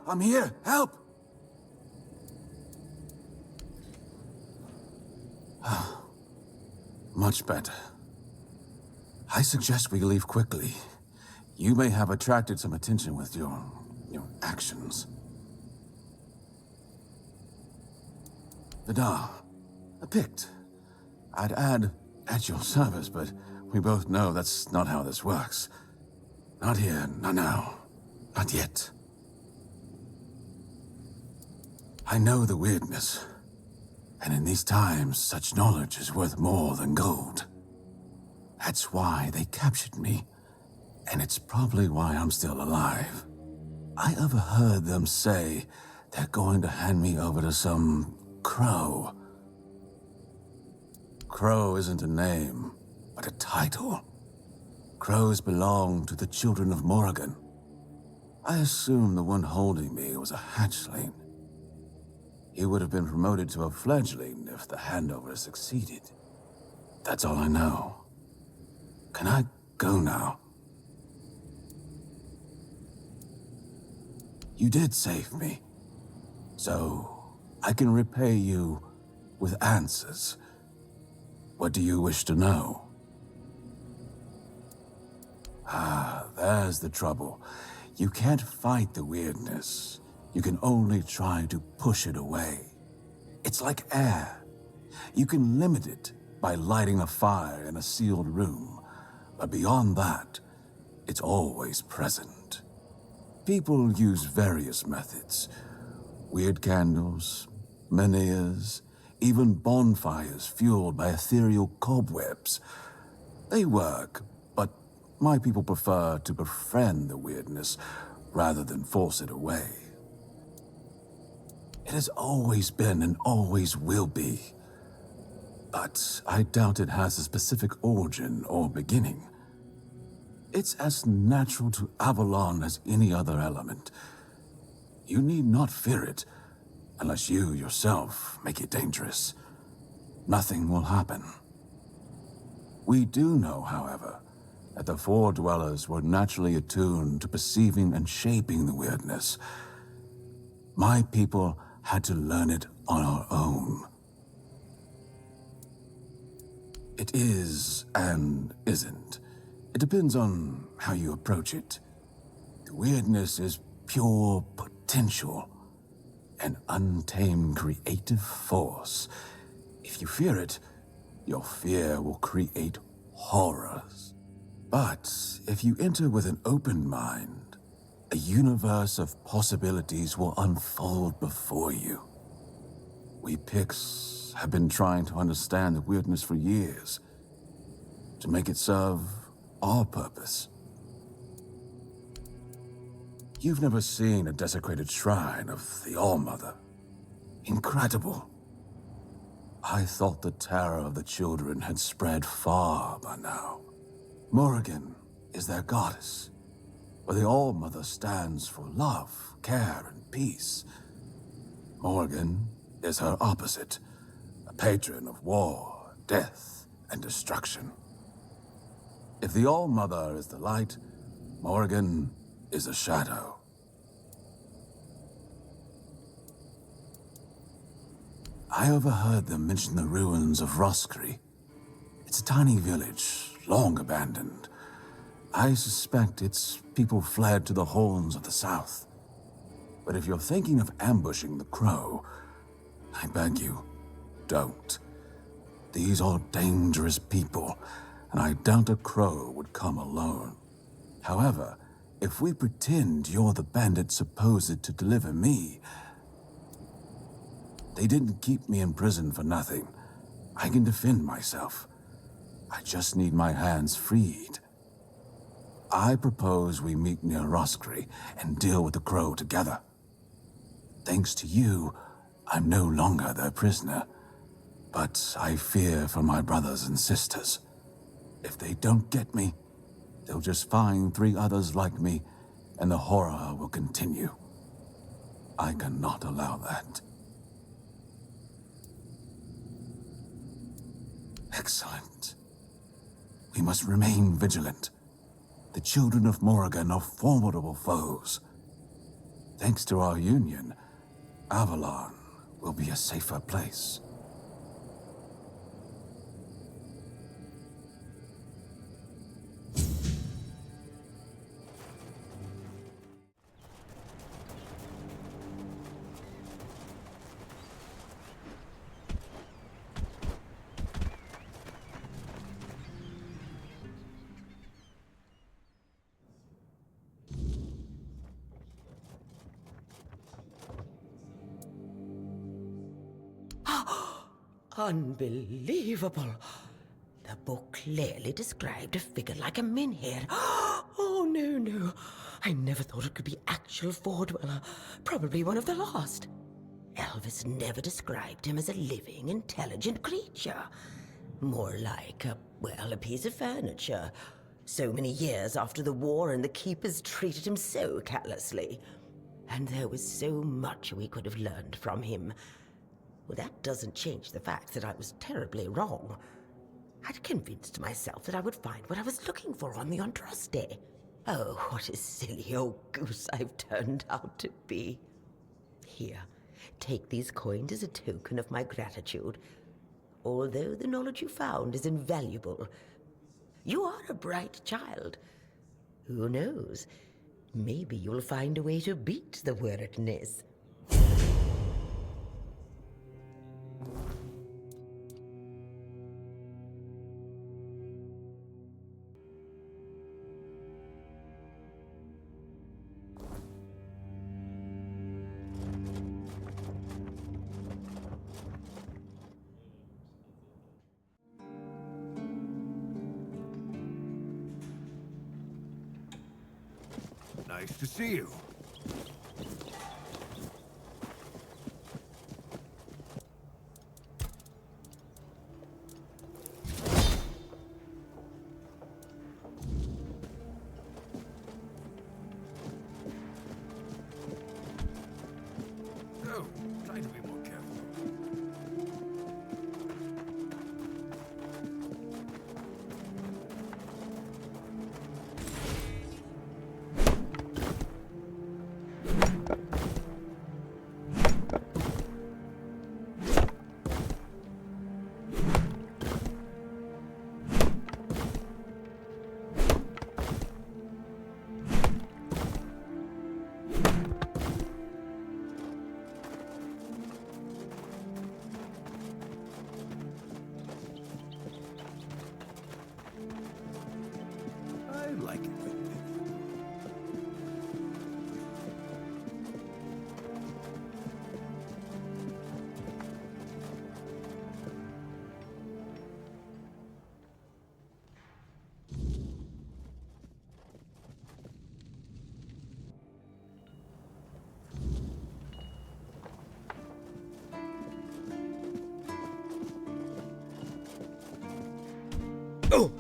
I'm here! Help! Much better. I suggest we leave quickly. You may have attracted some attention with your actions. Vidar, a Pict. I'd add at your service, but we both know that's not how this works. Not here, not now, not yet. I know the weirdness, and in these times, such knowledge is worth more than gold. That's why they captured me, and it's probably why I'm still alive. I overheard them say they're going to hand me over to some crow. Crow isn't a name, but a title. Crows belong to the children of Morrigan. I assume the one holding me was a hatchling. He would have been promoted to a fledgling if the handover succeeded. That's all I know. Can I go now? You did save me, so I can repay you with answers. What do you wish to know? There's the trouble. You can't fight the weirdness. You can only try to push it away. It's like air. You can limit it by lighting a fire in a sealed room, but beyond that, it's always present. People use various methods. Weird candles, menhirs, even bonfires fueled by ethereal cobwebs. They work, but my people prefer to befriend the weirdness rather than force it away. It has always been and always will be. But I doubt it has a specific origin or beginning. It's as natural to Avalon as any other element. You need not fear it, unless you yourself make it dangerous. Nothing will happen. We do know, however, that the Four Dwellers were naturally attuned to perceiving and shaping the weirdness. My people had to learn it on our own. It is and isn't. It depends on how you approach it. The weirdness is pure potential, an untamed creative force. If you fear it, your fear will create horrors. But if you enter with an open mind, a universe of possibilities will unfold before you. We Picts have been trying to understand the weirdness for years, to make it serve our purpose. You've never seen a desecrated shrine of the All-Mother. Incredible. I thought the terror of the children had spread far by now. Morrigan is their goddess, where the All-Mother stands for love, care, and peace. Morrigan is her opposite, a patron of war, death, and destruction. If the All-Mother is the light, Morrigan is a shadow. I overheard them mention the ruins of Roskri. It's a tiny village, long abandoned. I suspect its people fled to the horns of the south. But if you're thinking of ambushing the Crow, I beg you, don't. These are dangerous people, and I doubt a Crow would come alone. However, if we pretend you're the bandit supposed to deliver me, they didn't keep me in prison for nothing. I can defend myself. I just need my hands freed. I propose we meet near Roskri and deal with the Crow together. Thanks to you, I'm no longer their prisoner. But I fear for my brothers and sisters. If they don't get me, they'll just find 3 others like me, and the horror will continue. I cannot allow that. Excellent. We must remain vigilant. The children of Morrigan are formidable foes. Thanks to our union, Avalon will be a safer place. Unbelievable. The book clearly described a figure like a menhir. Oh, no. I never thought it could be actual Fordweller. Probably one of the lost. Elvis never described him as a living, intelligent creature. More like a piece of furniture. So many years after the war, and the keepers treated him so callously. And there was so much we could have learned from him. Well, that doesn't change the fact that I was terribly wrong. I'd convinced myself that I would find what I was looking for on the Andraste. Oh, what a silly old goose I've turned out to be. Here, take these coins as a token of my gratitude. Although the knowledge you found is invaluable, you are a bright child. Who knows? Maybe you'll find a way to beat the weirdness. Nice to see you. Oh, try to be more careful. I like it. Oh!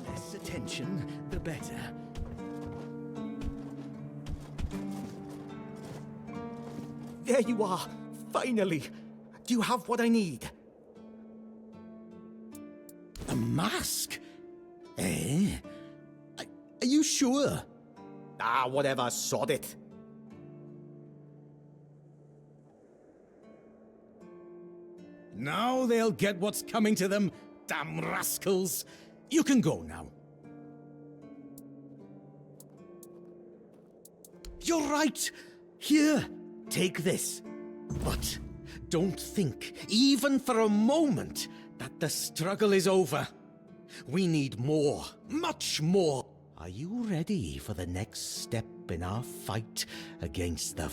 Less attention, the better. There you are, finally. Do you have what I need? A mask? Eh? Are you sure? Ah, whatever, sod it. Now they'll get what's coming to them, damn rascals. You can go now. You're right. Here, take this. But don't think, even for a moment, that the struggle is over. We need more, much more. Are you ready for the next step in our fight against the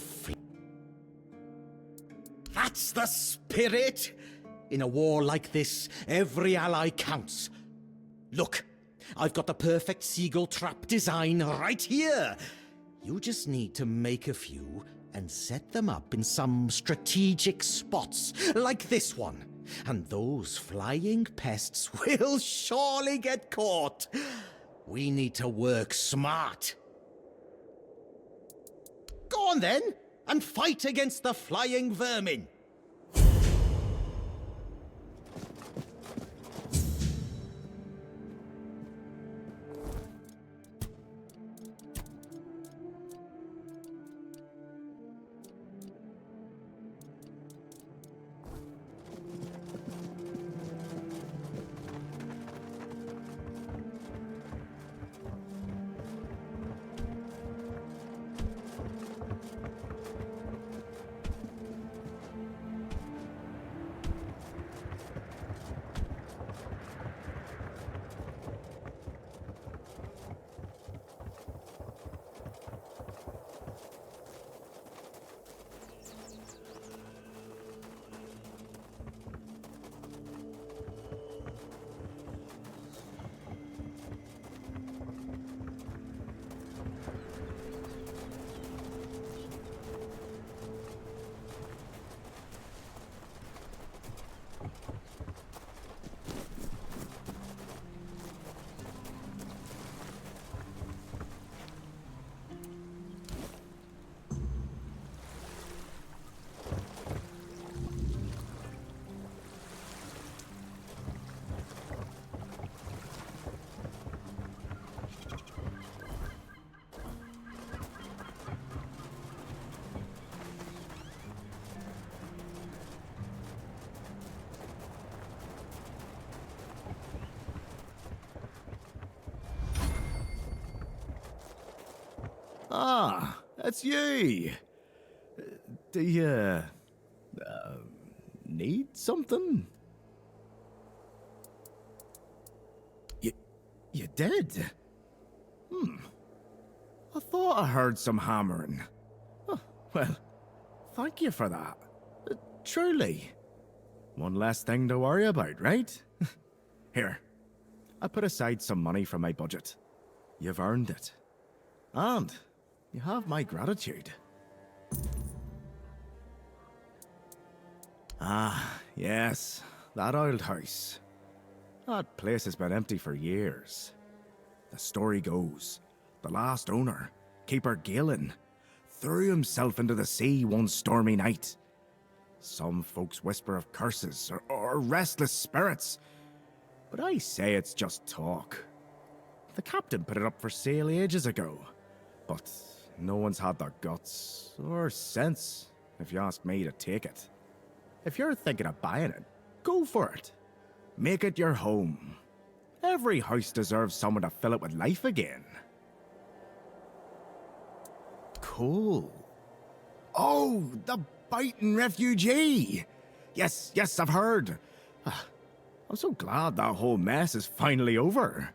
That's the spirit! In a war like this, every ally counts. Look, I've got the perfect seagull trap design right here. You just need to make a few and set them up in some strategic spots, like this one. And those flying pests will surely get caught. We need to work smart, Go on then, and fight against the flying vermin. Ah, it's you. Do you need something? You did? I thought I heard some hammering. Oh, well, thank you for that. Truly. One less thing to worry about, right? Here, I put aside some money from my budget. You've earned it. And you have my gratitude. Ah, yes, that old house. That place has been empty for years. The story goes, the last owner, Keeper Galen, threw himself into the sea one stormy night. Some folks whisper of curses or restless spirits, but I say it's just talk. The captain put it up for sale ages ago, but no one's had the guts or sense, if you ask me, to take it. If you're thinking of buying it, go for it. Make it your home. Every house deserves someone to fill it with life again. Cool. Oh, the biting refugee! Yes, I've heard. I'm so glad that whole mess is finally over.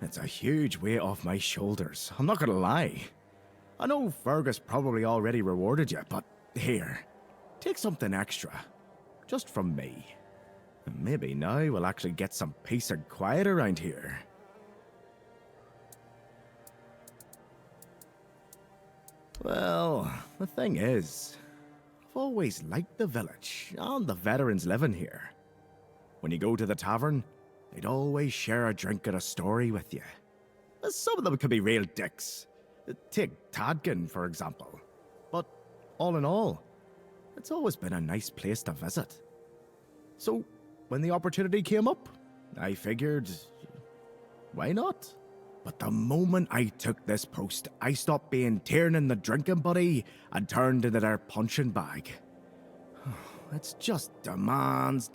It's a huge weight off my shoulders, I'm not gonna lie. I know Fergus probably already rewarded you, but here, take something extra. Just from me. Maybe now we'll actually get some peace and quiet around here. Well, the thing is, I've always liked the village and the veterans living here. When you go to the tavern, they'd always share a drink and a story with you. Some of them could be real dicks. Take Tadkin, for example. But all in all, it's always been a nice place to visit. So, when the opportunity came up, I figured, why not? But the moment I took this post, I stopped being Tiernan the drinking buddy and turned into their punching bag. It's just demands.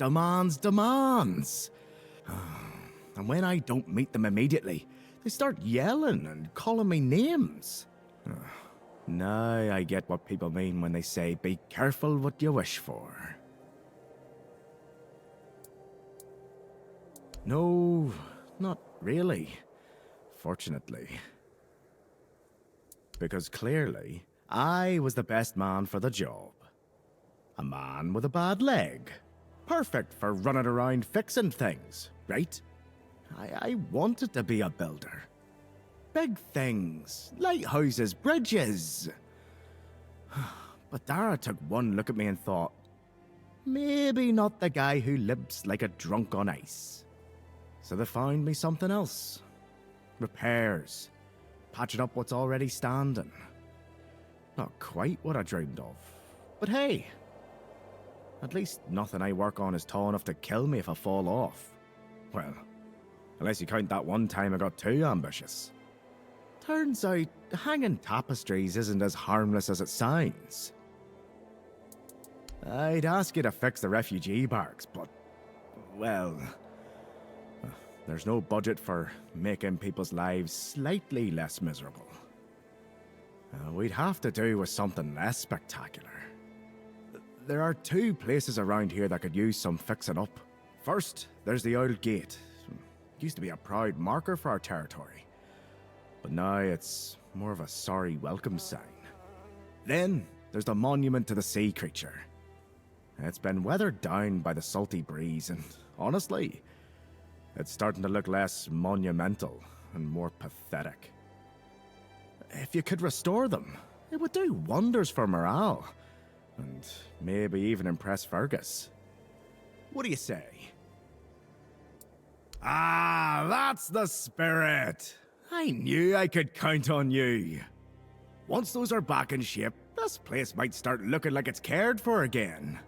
And when I don't meet them immediately, they start yelling and calling me names. Now I get what people mean when they say, be careful what you wish for. No, not really. Fortunately. Because clearly, I was the best man for the job. A man with a bad leg. Perfect for running around fixing things, right? I wanted to be a builder. Big things, lighthouses, bridges. But Dara took one look at me and thought, maybe not the guy who lives like a drunk on ice. So they found me something else. Repairs. Patching up what's already standing. Not quite what I dreamed of. But hey, at least nothing I work on is tall enough to kill me if I fall off. Well, unless you count that one time I got too ambitious. Turns out, hanging tapestries isn't as harmless as it sounds. I'd ask you to fix the refugee barracks, but, well, there's no budget for making people's lives slightly less miserable. We'd have to do with something less spectacular. There are two places around here that could use some fixing up. First, there's the old gate. It used to be a proud marker for our territory, but now it's more of a sorry welcome sign. Then, there's the monument to the sea creature. It's been weathered down by the salty breeze, and honestly, it's starting to look less monumental and more pathetic. If you could restore them, it would do wonders for morale, and maybe even impress Fergus. What do you say? Ah, that's the spirit! I knew I could count on you. Once those are back in shape, this place might start looking like it's cared for again.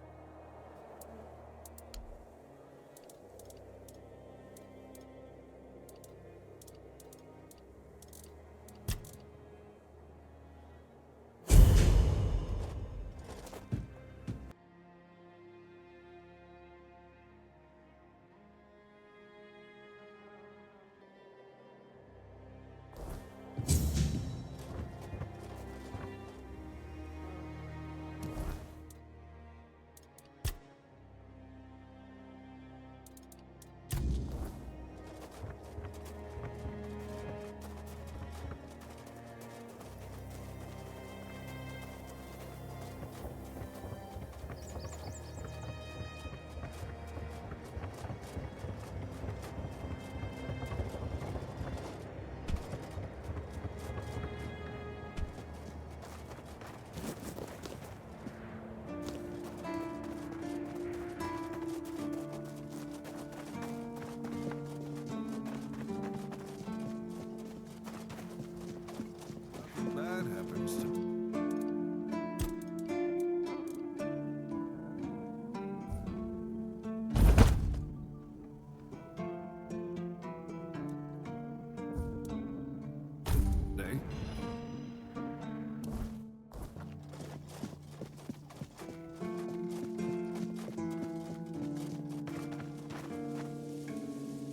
That happens to...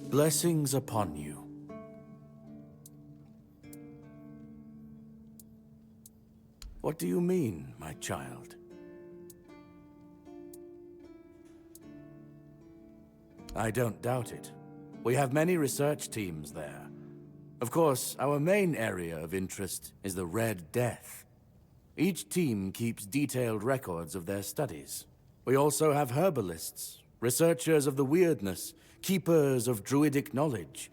Blessings upon you. What do you mean, my child? I don't doubt it. We have many research teams there. Of course, our main area of interest is the Red Death. Each team keeps detailed records of their studies. We also have herbalists, researchers of the weirdness, keepers of druidic knowledge.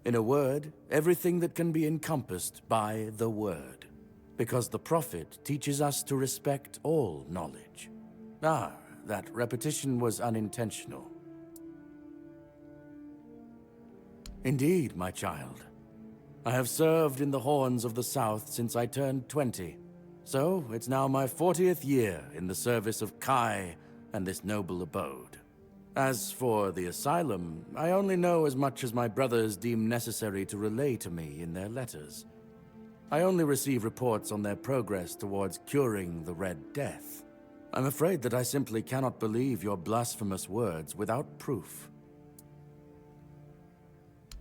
In a word, everything that can be encompassed by the word. Because the Prophet teaches us to respect all knowledge. Ah, that repetition was unintentional. Indeed, my child. I have served in the Horns of the South since I turned 20. So, it's now my 40th year in the service of Kai and this noble abode. As for the asylum, I only know as much as my brothers deem necessary to relay to me in their letters. I only receive reports on their progress towards curing the Red Death. I'm afraid that I simply cannot believe your blasphemous words without proof.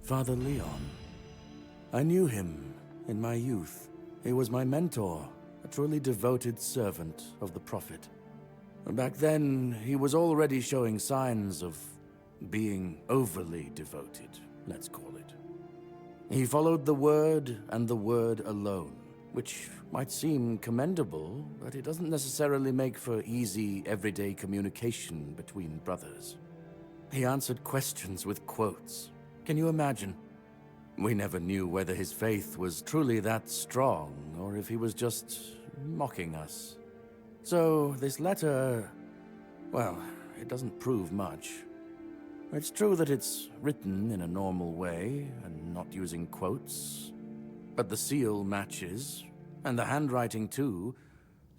Father Leon. I knew him in my youth. He was my mentor, a truly devoted servant of the Prophet. Back then, he was already showing signs of being overly devoted, let's call it. He followed the word and the word alone, which might seem commendable, but it doesn't necessarily make for easy, everyday communication between brothers. He answered questions with quotes. Can you imagine? We never knew whether his faith was truly that strong, or if he was just mocking us. So, this letter, well, it doesn't prove much. It's true that it's written in a normal way, and not using quotes. But the seal matches, and the handwriting too,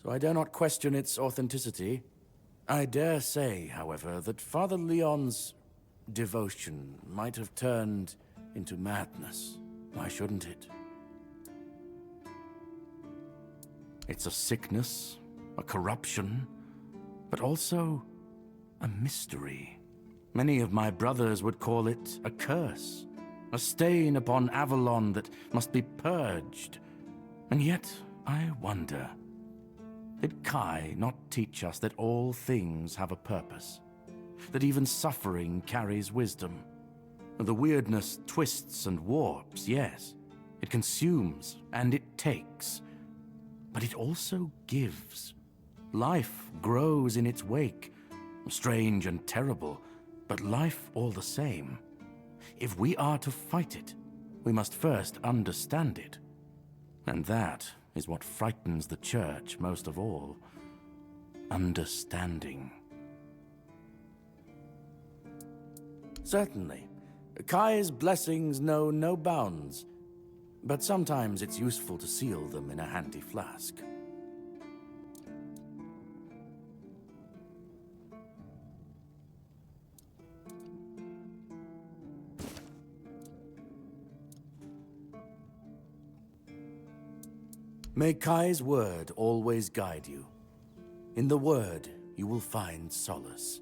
so I dare not question its authenticity. I dare say, however, that Father Leon's devotion might have turned into madness. Why shouldn't it? It's a sickness, a corruption, but also a mystery. Many of my brothers would call it a curse, a stain upon Avalon that must be purged. And yet, I wonder, did Kai not teach us that all things have a purpose? That even suffering carries wisdom? The weirdness twists and warps, yes. It consumes and it takes. But it also gives. Life grows in its wake. Strange and terrible, but life all the same. If we are to fight it, we must first understand it. And that is what frightens the Church most of all. Understanding. Certainly. Kai's blessings know no bounds, but sometimes it's useful to seal them in a handy flask. May Kai's word always guide you. In the word, you will find solace.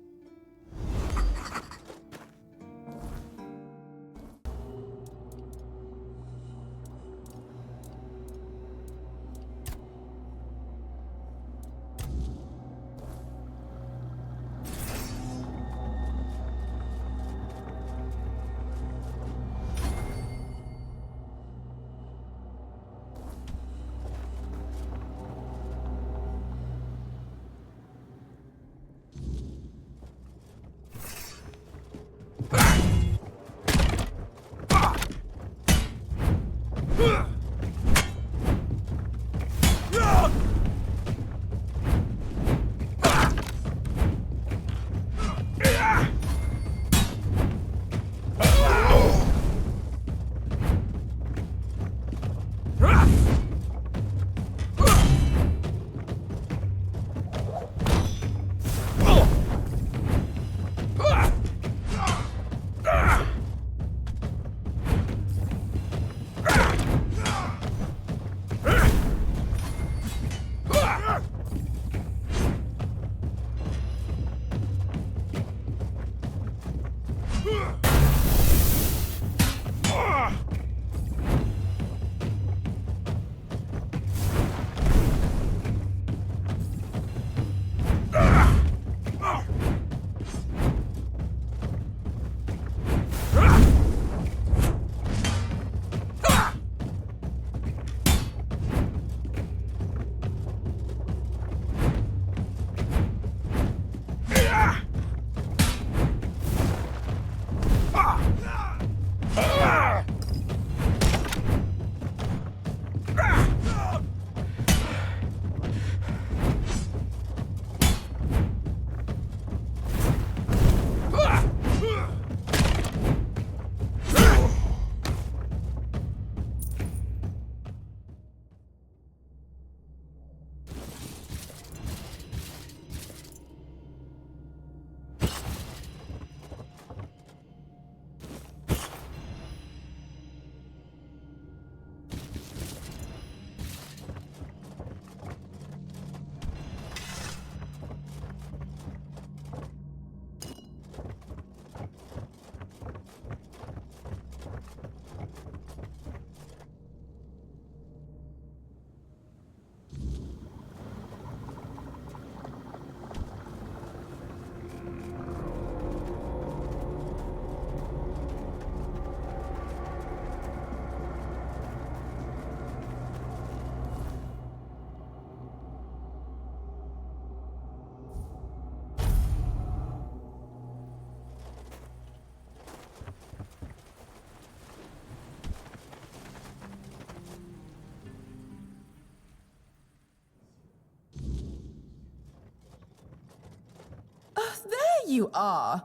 You are.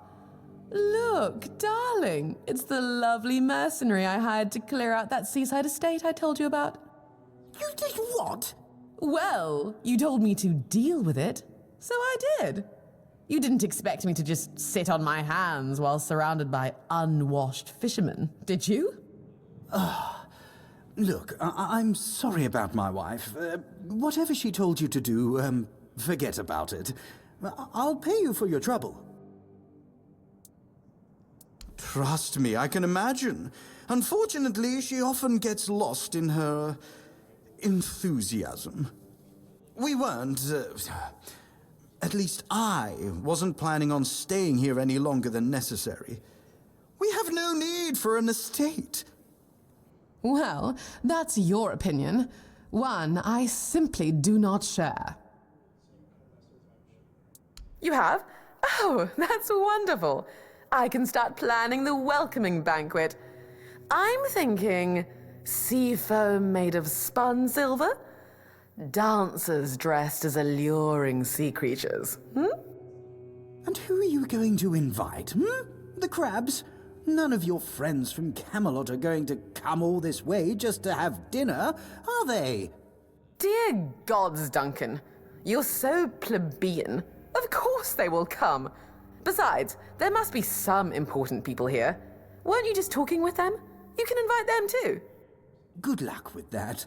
Look, darling, it's the lovely mercenary I hired to clear out that seaside estate I told you about. You did what? Well, you told me to deal with it, so I did. You didn't expect me to just sit on my hands while surrounded by unwashed fishermen, did you? Look, I'm sorry about my wife. Whatever she told you to do, forget about it. I'll pay you for your trouble. Trust me, I can imagine. Unfortunately, she often gets lost in her enthusiasm. We weren't, at least I wasn't planning on staying here any longer than necessary. We have no need for an estate. Well, that's your opinion. One I simply do not share. You have? Oh, that's wonderful. I can start planning the welcoming banquet. I'm thinking sea foam made of spun silver, dancers dressed as alluring sea creatures. And who are you going to invite, The crabs? None of your friends from Camelot are going to come all this way just to have dinner, are they? Dear gods, Duncan. You're so plebeian. Of course they will come. Besides, there must be some important people here. Weren't you just talking with them? You can invite them too. Good luck with that.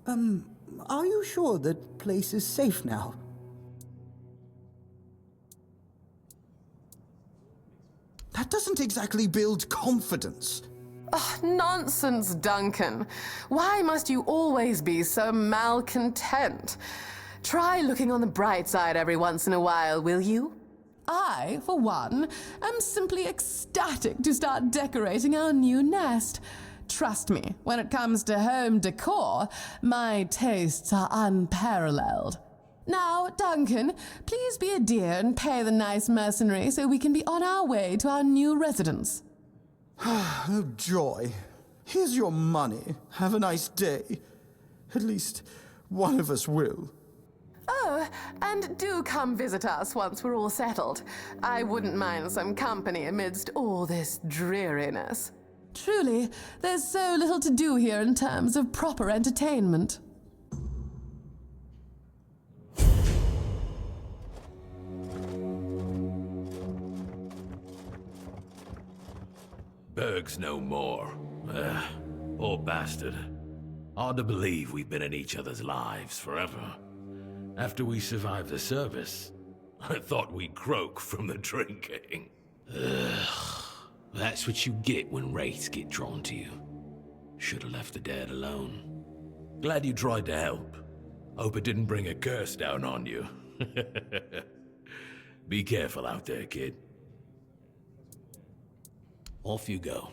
Are you sure that place is safe now? That doesn't exactly build confidence. Oh, nonsense, Duncan. Why must you always be so malcontent? Try looking on the bright side every once in a while, will you? I, for one, am simply ecstatic to start decorating our new nest. Trust me, when it comes to home decor, my tastes are unparalleled. Now, Duncan, please be a dear and pay the nice mercenary so we can be on our way to our new residence. Oh, joy. Here's your money. Have a nice day. At least one of us will. Oh, and do come visit us once we're all settled. I wouldn't mind some company amidst all this dreariness. Truly, there's so little to do here in terms of proper entertainment. Berg's no more. Poor bastard. Hard to believe we've been in each other's lives forever. After we survived the service, I thought we'd croak from the drinking. That's what you get when wraiths get drawn to you. Should've left the dead alone. Glad you tried to help. Hope it didn't bring a curse down on you. Be careful out there, kid. Off you go.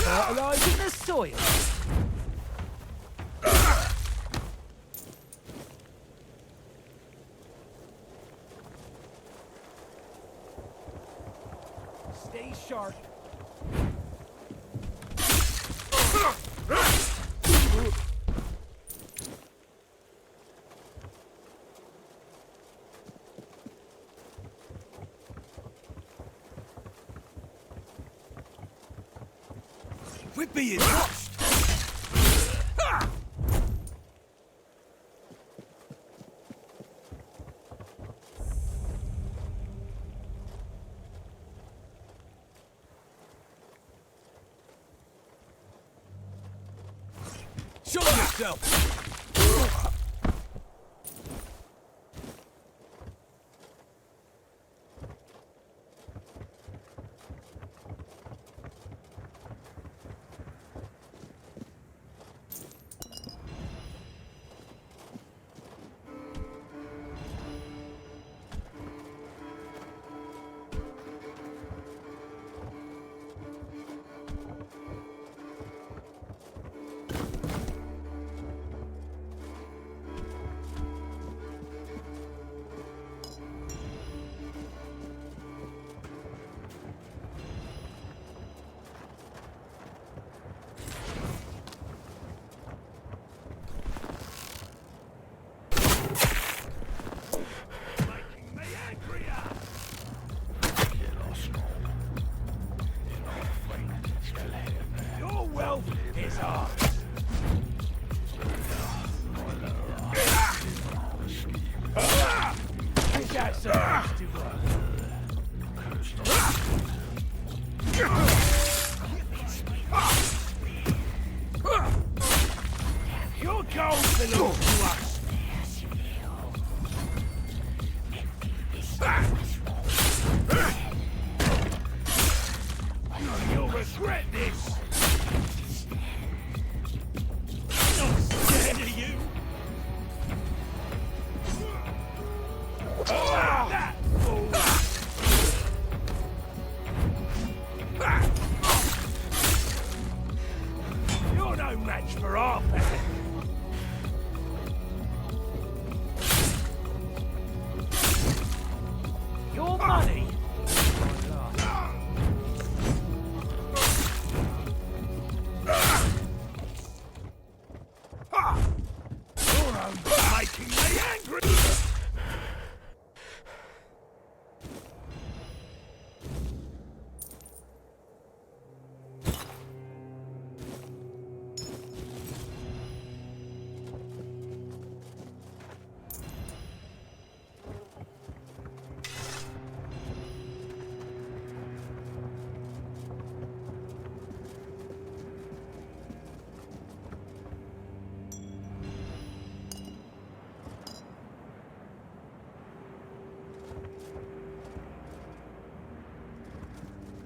Fertilising the soil. Stay sharp. We're being watched! Show yourself! Your gold belongs to us. You'll regret this. I'm not scared of you. That fool. You're no match for our pack. Your money. Your own making me angry.